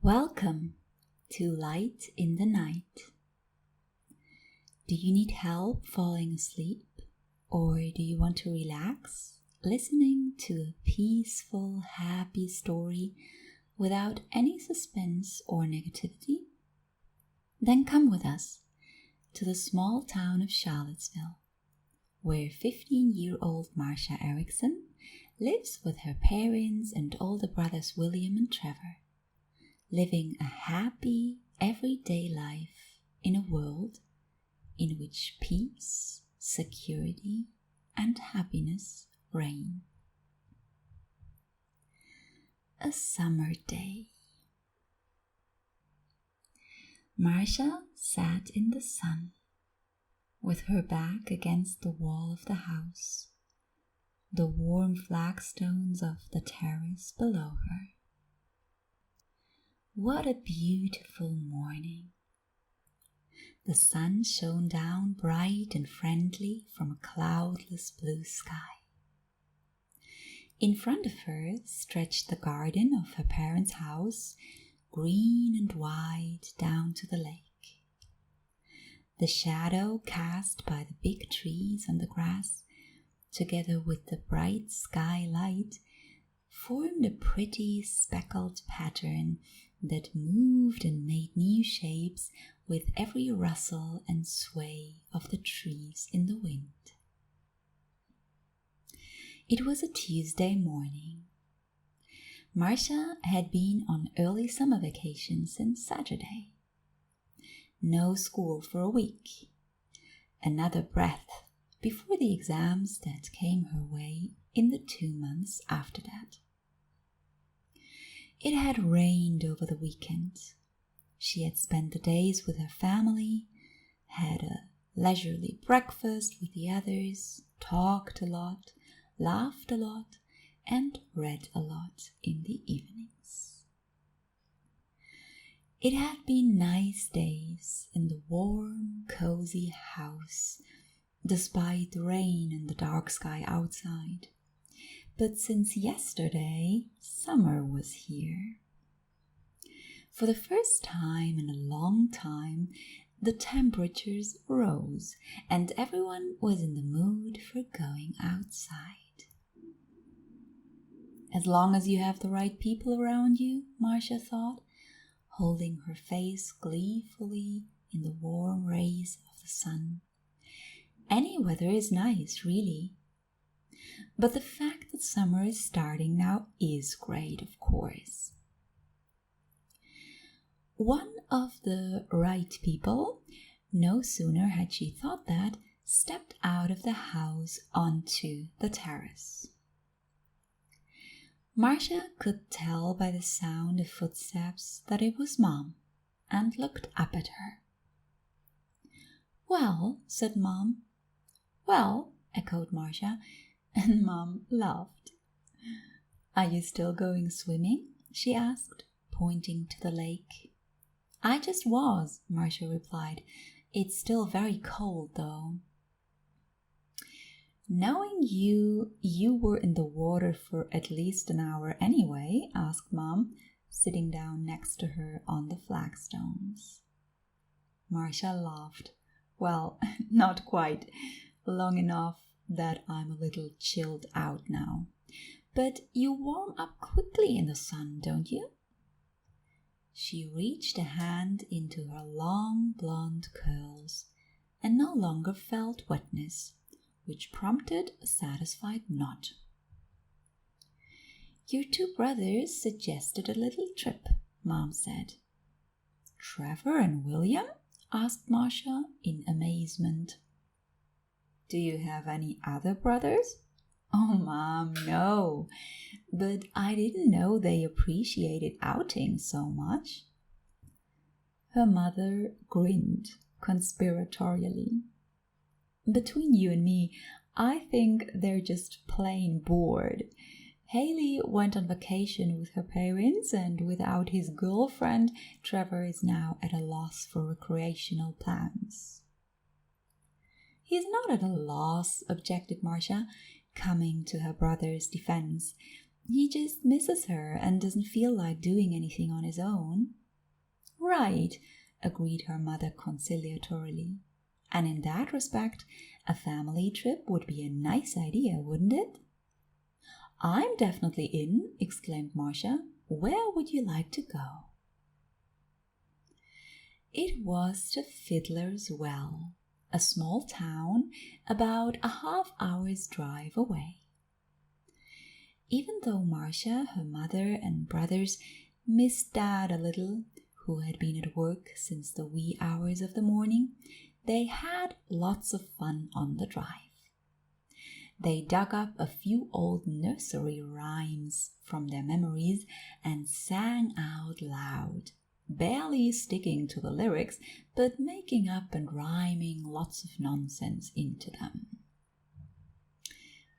Welcome to Light in the Night. Do you need help falling asleep, or do you want to relax listening to a peaceful, happy story without any suspense or negativity? Then come with us to the small town of Charlottesville, where 15-year-old Marsha Ericsson lives with her parents and older brothers William and Trevor, living a happy, everyday life in a world in which peace, security, and happiness reign. A summer day. Marsha sat in the sun, with her back against the wall of the house, the warm flagstones of the terrace below her. What a beautiful morning! The sun shone down bright and friendly from a cloudless blue sky. In front of her stretched the garden of her parents' house, green and wide down to the lake. The shadow cast by the big trees on the grass, together with the bright skylight, formed a pretty speckled pattern that moved and made new shapes with every rustle and sway of the trees in the wind. It was a Tuesday morning. Marsha had been on early summer vacation since Saturday. No school for a week. Another breath before the exams that came her way in the 2 months after that. It had rained over the weekend. She had spent the days with her family, had a leisurely breakfast with the others, talked a lot, laughed a lot, and read a lot in the evenings. It had been nice days in the warm, cozy house, despite the rain and the dark sky outside. But since yesterday, summer was here. For the first time in a long time, the temperatures rose and everyone was in the mood for going outside. As long as you have the right people around you, Marsha thought, holding her face gleefully in the warm rays of the sun. Any weather is nice, really. But the fact that summer is starting now is great, of course. One of the right people, no sooner had she thought that, stepped out of the house onto the terrace. Marsha could tell by the sound of footsteps that it was Mom, and looked up at her. "Well," said Mom. "Well," echoed Marsha, and Mom laughed. "Are you still going swimming?" she asked, pointing to the lake. "I just was," Marsha replied. "It's still very cold, though." "Knowing you were in the water for at least an hour anyway?" asked Mom, sitting down next to her on the flagstones. Marsha laughed. "Well, not quite. Long enough that I'm a little chilled out now. But you warm up quickly in the sun, don't you?" She reached a hand into her long blonde curls and no longer felt wetness, which prompted a satisfied nod. "Your 2 brothers suggested a little trip," Mom said. "Trevor and William?" asked Marsha in amazement. "Do you have any other brothers?" "Oh, Mom, no. But I didn't know they appreciated outings so much." Her mother grinned conspiratorially. "Between you and me, I think they're just plain bored. Haley went on vacation with her parents, and without his girlfriend, Trevor is now at a loss for recreational plans." "He's not at a loss," objected Marsha, coming to her brother's defense. He just misses her and doesn't feel like doing anything on his own. Right, agreed her mother conciliatorily. And in that respect, a family trip would be a nice idea, wouldn't it? I'm definitely in, exclaimed Marsha. Where would you like to go? It was to Fiddler's Well, a small town about a half-hour's drive away. Even though Marsha, her mother, and brothers missed Dad a little, who had been at work since the wee hours of the morning, they had lots of fun on the drive. They dug up a few old nursery rhymes from their memories and sang out loud, barely sticking to the lyrics, but making up and rhyming lots of nonsense into them.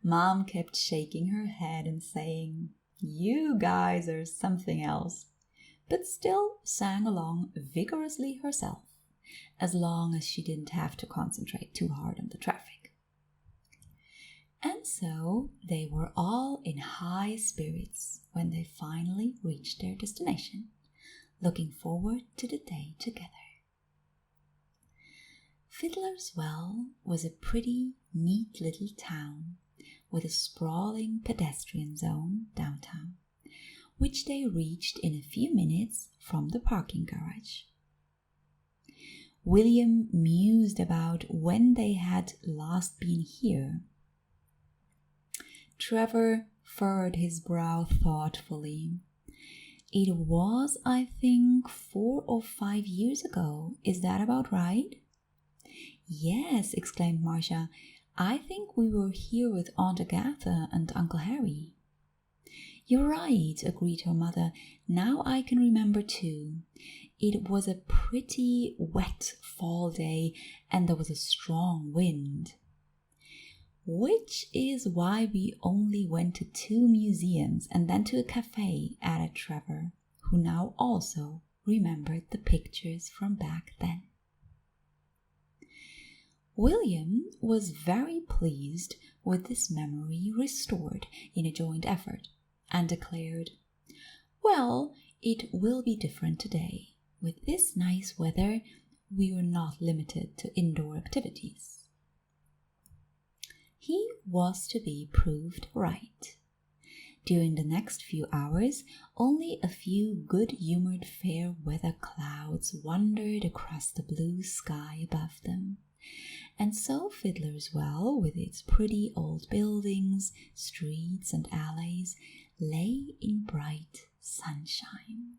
Mom kept shaking her head and saying, "You guys are something else," but still sang along vigorously herself, as long as she didn't have to concentrate too hard on the traffic. And so they were all in high spirits when they finally reached their destination, looking forward to the day together. Fiddler's Well was a pretty, neat little town with a sprawling pedestrian zone downtown, which they reached in a few minutes from the parking garage. William mused about when they had last been here. Trevor furrowed his brow thoughtfully. It was, I think, 4 or 5 years ago. Is that about right? Yes, exclaimed Marsha. I think we were here with Aunt Agatha and Uncle Harry. You're right, agreed her mother. Now I can remember too. It was a pretty wet fall day and there was a strong wind. Which is why we only went to 2 museums and then to a cafe, added Trevor, who now also remembered the pictures from back then. William was very pleased with this memory restored in a joint effort and declared, "Well, it will be different today. With this nice weather, we are not limited to indoor activities." He was to be proved right. During the next few hours, only a few good-humored fair-weather clouds wandered across the blue sky above them. And so Fiddler's Well, with its pretty old buildings, streets, and alleys, lay in bright sunshine.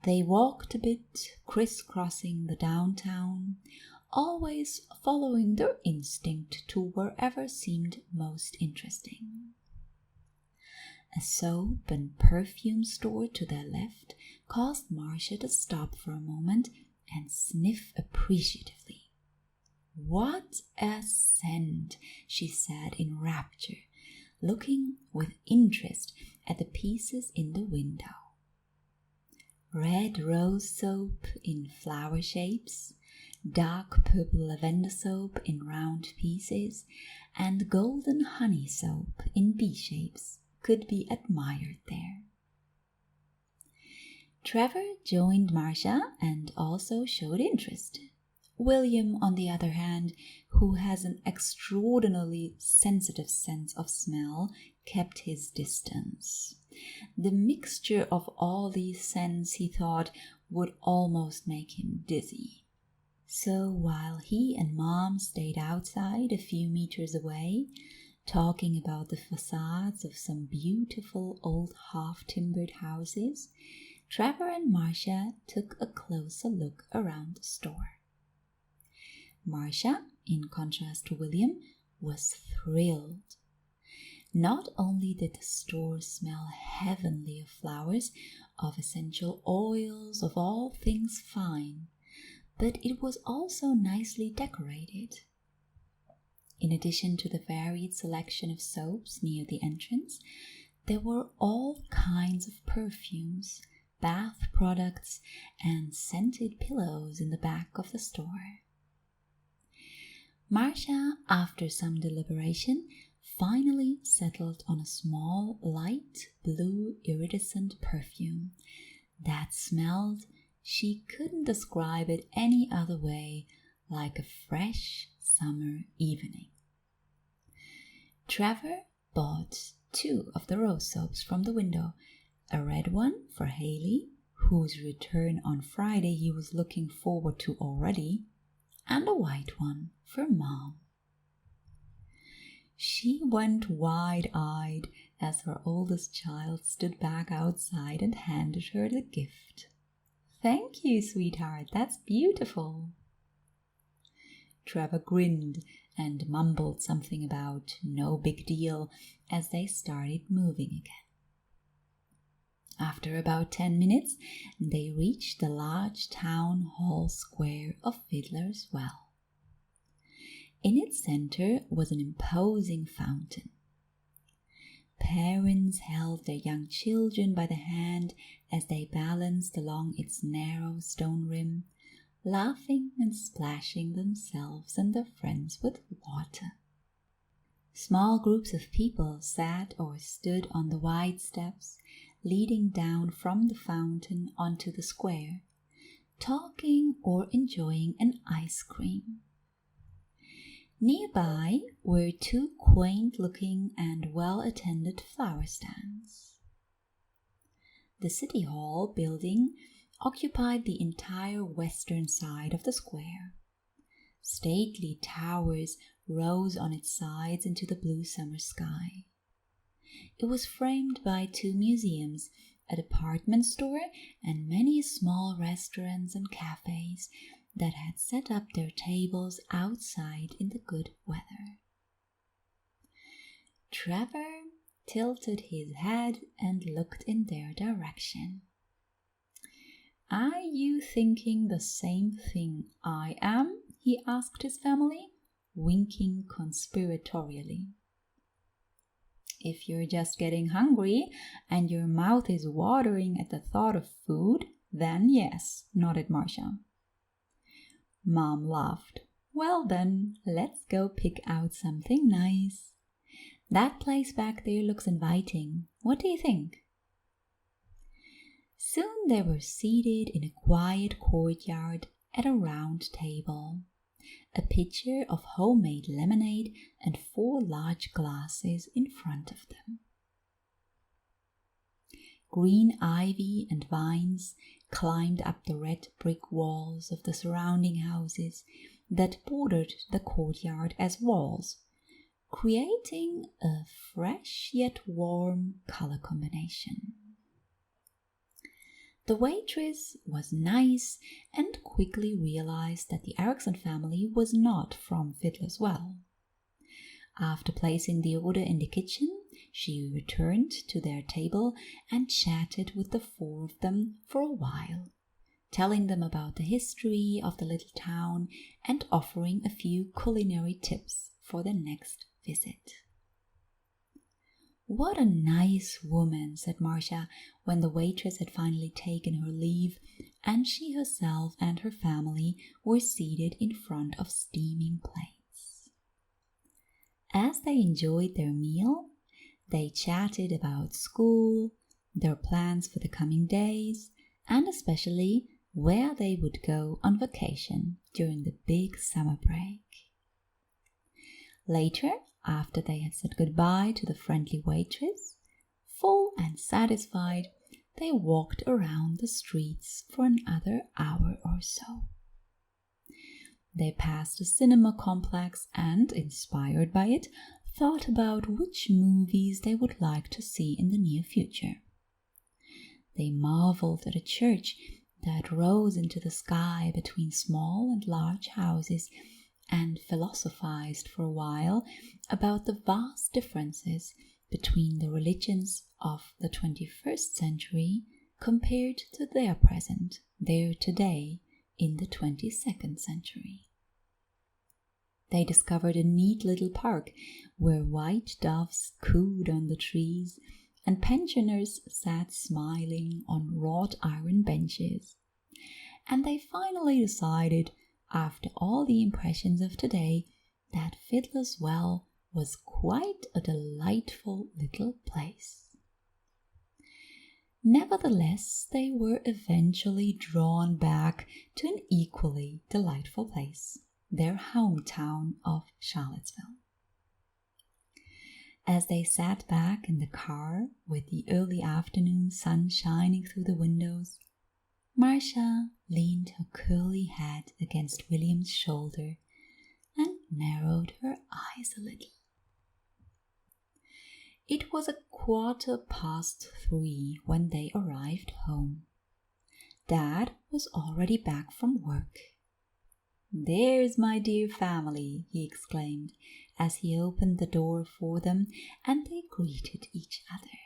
They walked a bit, crisscrossing the downtown, always following their instinct to wherever seemed most interesting. A soap and perfume store to their left caused Marsha to stop for a moment and sniff appreciatively. "What a scent!" she said in rapture, looking with interest at the pieces in the window. Red rose soap in flower shapes, dark purple lavender soap in round pieces, and golden honey soap in bee shapes could be admired there. Trevor joined Marsha and also showed interest. William, on the other hand, who has an extraordinarily sensitive sense of smell, kept his distance. The mixture of all these scents, he thought, would almost make him dizzy. So while he and Mom stayed outside a few meters away, talking about the facades of some beautiful old half-timbered houses, Trevor and Marsha took a closer look around the store. Marsha, in contrast to William, was thrilled. Not only did the store smell heavenly of flowers, of essential oils, of all things fine, but it was also nicely decorated. In addition to the varied selection of soaps near the entrance, there were all kinds of perfumes, bath products, and scented pillows in the back of the store. Marsha, after some deliberation, finally settled on a small, light blue iridescent perfume that smelled, she couldn't describe it any other way, like a fresh summer evening. Trevor bought 2 of the rose soaps from the window, a red one for Haley, whose return on Friday he was looking forward to already, and a white one for Mom. She went wide-eyed as her oldest child stood back outside and handed her the gift. "Thank you, sweetheart, that's beautiful." Trevor grinned and mumbled something about no big deal as they started moving again. After about 10 minutes, they reached the large town hall square of Fiddler's Well. In its center was an imposing fountain. Parents held their young children by the hand as they balanced along its narrow stone rim, laughing and splashing themselves and their friends with water. Small groups of people sat or stood on the wide steps leading down from the fountain onto the square, talking or enjoying an ice cream. Nearby were 2 quaint-looking and well-attended flower stands. The City Hall building occupied the entire western side of the square. Stately towers rose on its sides into the blue summer sky. It was framed by 2 museums, a department store, and many small restaurants and cafes that had set up their tables outside in the good weather. Trevor tilted his head and looked in their direction. "Are you thinking the same thing I am?" he asked his family, winking conspiratorially. "If you're just getting hungry and your mouth is watering at the thought of food, then yes," nodded Marsha. Mom laughed. "Well then, let's go pick out something nice. That place back there looks inviting. What do you think?" Soon they were seated in a quiet courtyard at a round table, a pitcher of homemade lemonade and 4 large glasses in front of them. Green ivy and vines climbed up the red brick walls of the surrounding houses that bordered the courtyard as walls, creating a fresh yet warm color combination. The waitress was nice and quickly realized that the Ericsson family was not from Fiddler's Well. After placing the order in the kitchen, she returned to their table and chatted with the 4 of them for a while, telling them about the history of the little town and offering a few culinary tips for their next visit. "What a nice woman," said Marsha when the waitress had finally taken her leave and she herself and her family were seated in front of steaming plates. As they enjoyed their meal, they chatted about school, their plans for the coming days, and especially where they would go on vacation during the big summer break. Later, after they had said goodbye to the friendly waitress, full and satisfied, they walked around the streets for another hour or so. They passed a cinema complex and, inspired by it, thought about which movies they would like to see in the near future. They marveled at a church that rose into the sky between small and large houses and philosophized for a while about the vast differences between the religions of the 21st century compared to their present, their today, in the 22nd century. They discovered a neat little park where white doves cooed on the trees and pensioners sat smiling on wrought iron benches. And they finally decided, after all the impressions of today, that Fiddler's Well was quite a delightful little place. Nevertheless, they were eventually drawn back to an equally delightful place, their hometown of Charlottesville. As they sat back in the car with the early afternoon sun shining through the windows, Marsha leaned her curly head against William's shoulder and narrowed her eyes a little. It was 3:15 when they arrived home. Dad was already back from work. "There's my dear family," he exclaimed as he opened the door for them and they greeted each other.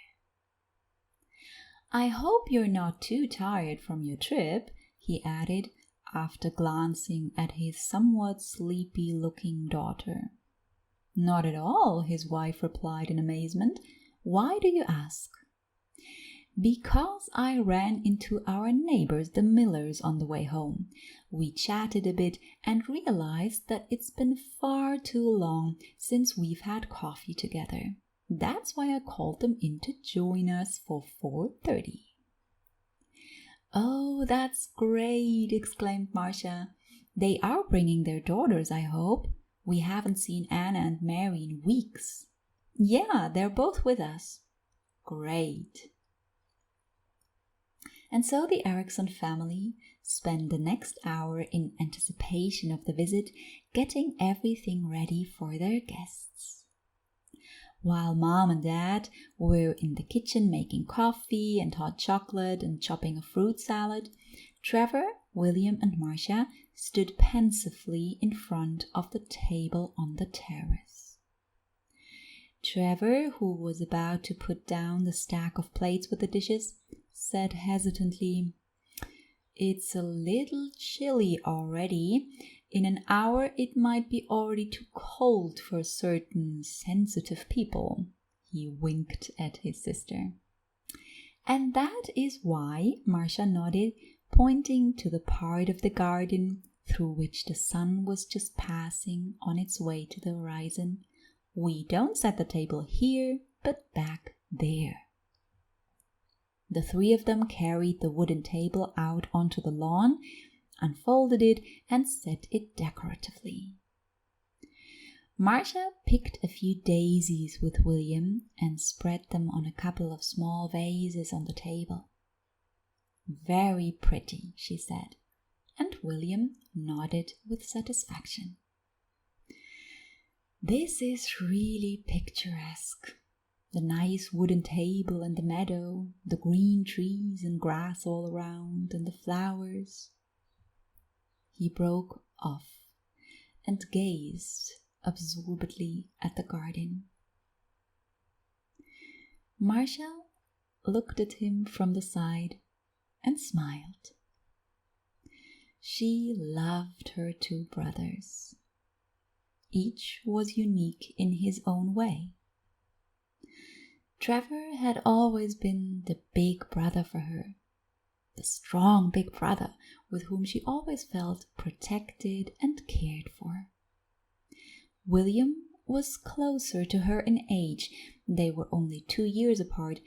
"I hope you're not too tired from your trip," he added after glancing at his somewhat sleepy-looking daughter. "Not at all," his wife replied in amazement. "Why do you ask?" "Because I ran into our neighbors, the Millers, on the way home. We chatted a bit and realized that it's been far too long since we've had coffee together. That's why I called them in to join us for 4:30. "Oh, that's great," exclaimed Marsha. "They are bringing their daughters, I hope. We haven't seen Anna and Mary in weeks." "Yeah, they're both with us." "Great." And so the Ericsson family spent the next hour in anticipation of the visit, getting everything ready for their guests. While Mom and Dad were in the kitchen making coffee and hot chocolate and chopping a fruit salad, Trevor, William, and Marsha stood pensively in front of the table on the terrace. Trevor, who was about to put down the stack of plates with the dishes, said hesitantly, "It's a little chilly already. In an hour it might be already too cold for certain sensitive people." He winked at his sister. "And that is why," Marsha nodded, pointing to the part of the garden through which the sun was just passing on its way to the horizon, "we don't set the table here, but back there." The three of them carried the wooden table out onto the lawn, unfolded it, and set it decoratively. Marsha picked a few daisies with William and spread them on a couple of small vases on the table. "Very pretty," she said, and William nodded with satisfaction. "This is really picturesque. The nice wooden table and the meadow, the green trees and grass all around, and the flowers." He broke off and gazed absorbedly at the garden. Marsha looked at him from the side and smiled. She loved her two brothers. Each was unique in his own way. Trevor had always been the big brother for her, the strong big brother with whom she always felt protected and cared for. William was closer to her in age. They were only 2 years apart,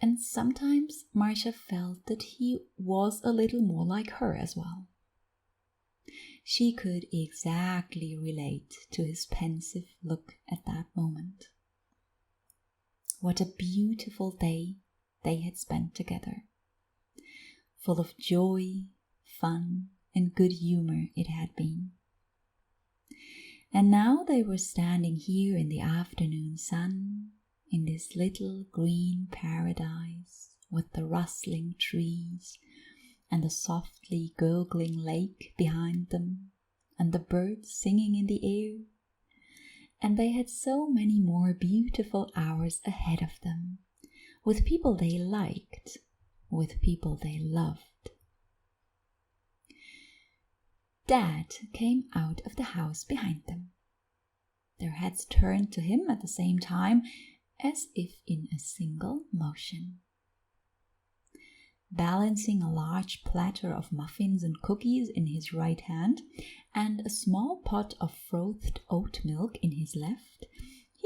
and sometimes Marsha felt that he was a little more like her as well. She could exactly relate to his pensive look at that moment. What a beautiful day they had spent together. Full of joy, fun, and good humor it had been. And now they were standing here in the afternoon sun, in this little green paradise with the rustling trees and the softly gurgling lake behind them and the birds singing in the air. And they had so many more beautiful hours ahead of them, with people they liked, with people they loved. Dad came out of the house behind them. Their heads turned to him at the same time, as if in a single motion. Balancing a large platter of muffins and cookies in his right hand and a small pot of frothed oat milk in his left,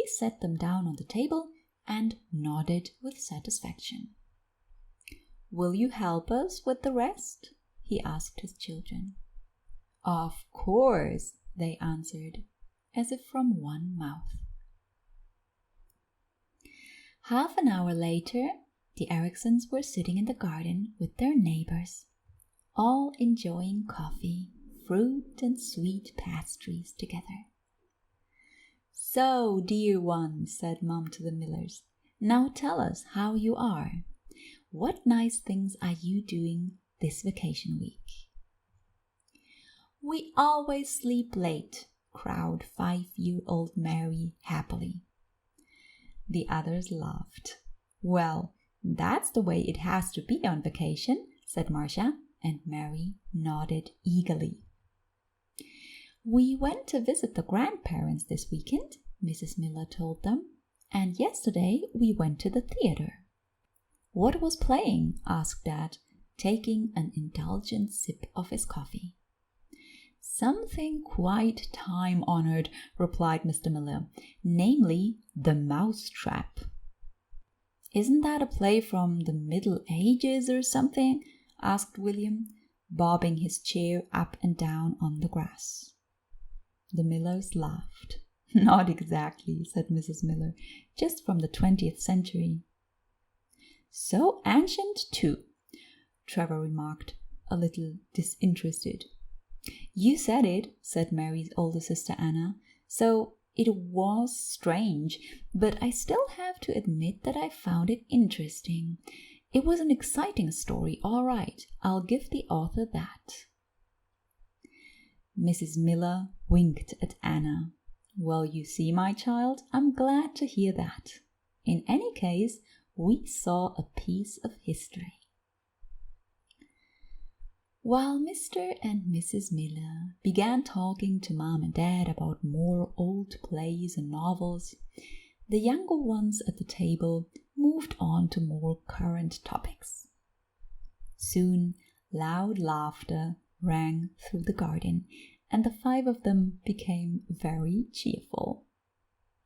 He set them down on the table and nodded with satisfaction. "Will you help us with the rest?" he asked his children. "Of course," they answered, as if from one mouth. Half an hour later, the Ericssons were sitting in the garden with their neighbors, all enjoying coffee, fruit, and sweet pastries together. "So, dear ones," said Mom to the Millers, "now tell us how you are. What nice things are you doing this vacation week?" "We always sleep late," crowed 5-year-old Mary happily. The others laughed. "Well, that's the way it has to be on vacation," said Marsha, and Mary nodded eagerly. "We went to visit the grandparents this weekend," Mrs. Miller told them, "and yesterday we went to the theater." "What was playing?" asked Dad, taking an indulgent sip of his coffee. "Something quite time-honored," replied Mr. Miller, "namely The Mousetrap." "Isn't that a play from the Middle Ages or something?" asked William, bobbing his chair up and down on the grass. The Millers laughed. "Not exactly," said Mrs. Miller, "just from the 20th century." "So ancient, too," Trevor remarked, a little disinterested. "You said it," said Mary's older sister Anna, "so it was strange, but I still have to admit that I found it interesting. It was an exciting story, all right. I'll give the author that." Mrs. Miller winked at Anna. "Well, you see, my child, I'm glad to hear that. In any case, we saw a piece of history." While Mr. and Mrs. Miller began talking to Mom and Dad about more old plays and novels, the younger ones at the table moved on to more current topics. Soon, loud laughter rang through the garden, and the 5 of them became very cheerful.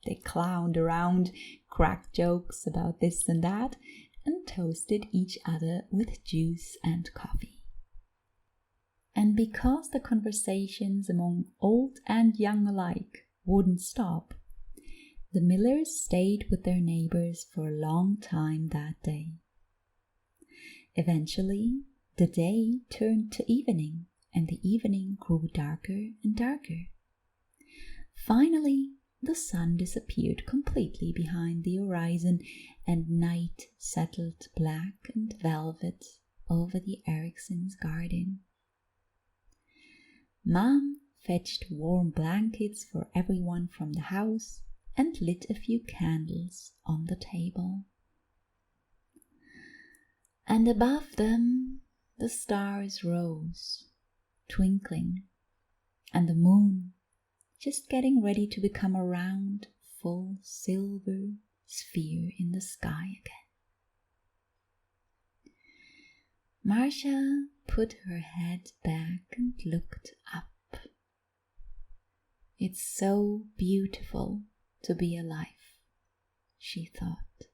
They clowned around, cracked jokes about this and that, and toasted each other with juice and coffee. And because the conversations among old and young alike wouldn't stop, the Millers stayed with their neighbors for a long time that day. Eventually, the day turned to evening, and the evening grew darker and darker. Finally, the sun disappeared completely behind the horizon, and night settled black and velvet over the Ericssons' garden. Mom fetched warm blankets for everyone from the house and lit a few candles on the table. And above them the stars rose, twinkling, and the moon just getting ready to become a round, full silver sphere in the sky again. Marsha put her head back and looked up. "It's so beautiful to be alive," she thought.